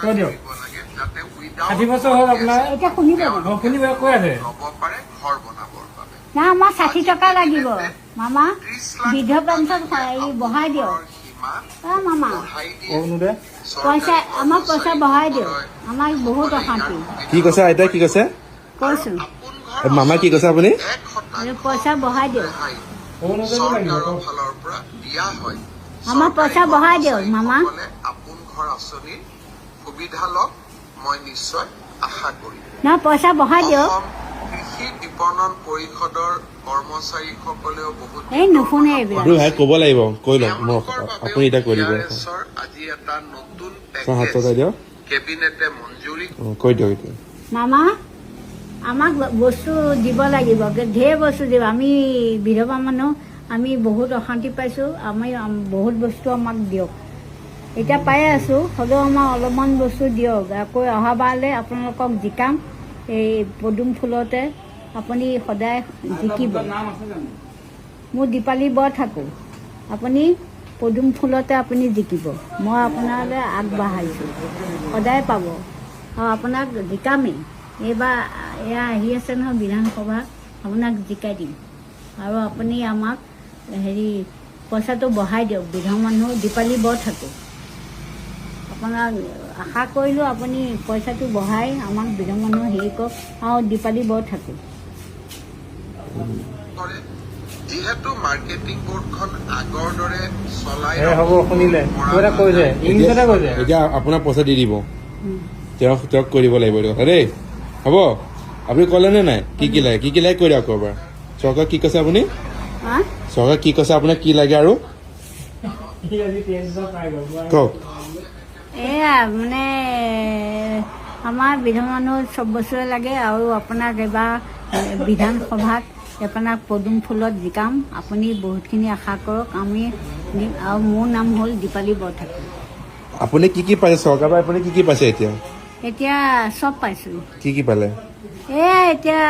কৈ দিয়ক 60 বছৰ হ'ল আপোনাৰ এতিয়া শুনিব শুনিব কৈ আছে না আমাৰ 60 টকা লাগিব মামা বৃদ্ধ পেঞ্চন বঢ়াই দিয়ক মামা অৰুণোদয় পইচা আমাক পইচা বঢ়াই দিয়ক আমাক বহুত অশান্তি কি কৈছে আইতা কি কৈছে কৈছো মামা কি কৈছে আপুনি পইচা বঢ়াই দিয়ক অৰুণোদয়টো লাগিব কওক। আমাক পইচা বঢ়াই দিয়ক মামা আপোন ঘৰ আঁচনিৰ সুবিধা লওক মই নিশ্চয় আশা কৰিম না পইচা বঢ়াই দিয়ক অসম কৃষি বিপণন পৰিষদৰ কৰ্মচাৰীসকলেও বহুত এই নুশুনে এইবিলাক আপুনি ভাই ক'ব লাগিব কৈ লওক মই আপুনি এতিয়া কৈ দিব DRSৰ আজি এটা নতুন হাত চলাই দিয়ক কেবিনেটে মঞ্জুৰি কৈ দিয়ক এতিয়া মামা আমাক বস্তু দিব লাগিব ঢেৰ বস্তু দিব আমি বিধৱা মানুহ আমি বহুত অশান্তি পাইছোঁ আমি বহুত বস্তু আমাক দিয়ক এতিয়া পাই আছোঁ হ'লেও আমাক অলপমান বস্তু দিয়ক আকৌ অহাবাৰলৈ আপোনালোকক জিকাম এই পদুম ফুলতে আপুনি সদায় জিকিব মোৰ দীপালী বৰ থাকোঁ আপুনি পদুম ফুলতে আপুনি জিকিব মই আপোনালৈ আগবঢ়াইছোঁ সদায় পাব আৰু আপোনাক জিকামেই এইবাৰ এয়া আহি আছে নহয় বিধানসভা আপোনাক জিকাই দিম আৰু আপুনি আমাক হেৰি পইচাটো বঢ়াই দিয়ক বিধৱা মানুহ দীপালী বৰ থাকোঁ আপোনাক আশা কৰিলোঁ আপুনি পইচাটো বঢ়াই আমাক বিধৱা মানুহ হেৰি কৰক আৰু দীপালী বৰ থাকোঁ কৰে যিহেতু মাৰ্কেটিং বোৰ্ডখন আগৰ দৰে চলাই হ'ব শুনিলে কিবা এটা কৈছে ইংলিছতে কৈছে এতিয়া আপোনাৰ পইচা দি দিব তেওঁক কৈ দিব লাগিব এইটো কথা দেই হ'ব আপুনি ক'লেনে নাই কি লাগে কৈ দিয়ক আকৌ এবাৰ চৰকাৰ কি কৈছে আপুনি হা চৰকাৰ কি কৈছে আপোনাক কি লাগে আৰু কওক এয়া মানে আমাৰ বিধৱা মানুহ চব বস্তুৱে লাগে আৰু আপোনাক এবাৰ বিধানসভাত আপোনাক পদুম ফুলত জিকাম আপুনি বহুতখিনি আশা কৰক আমি দিম আৰু মোৰ নাম হ'ল দীপালী বৰঠাকুৰ আপুনি কি পাইছে চৰকাৰৰ পৰা আপুনি কি পাইছে এতিয়া এতিয়া চব পাইছোঁ কি পালে এয়া এতিয়া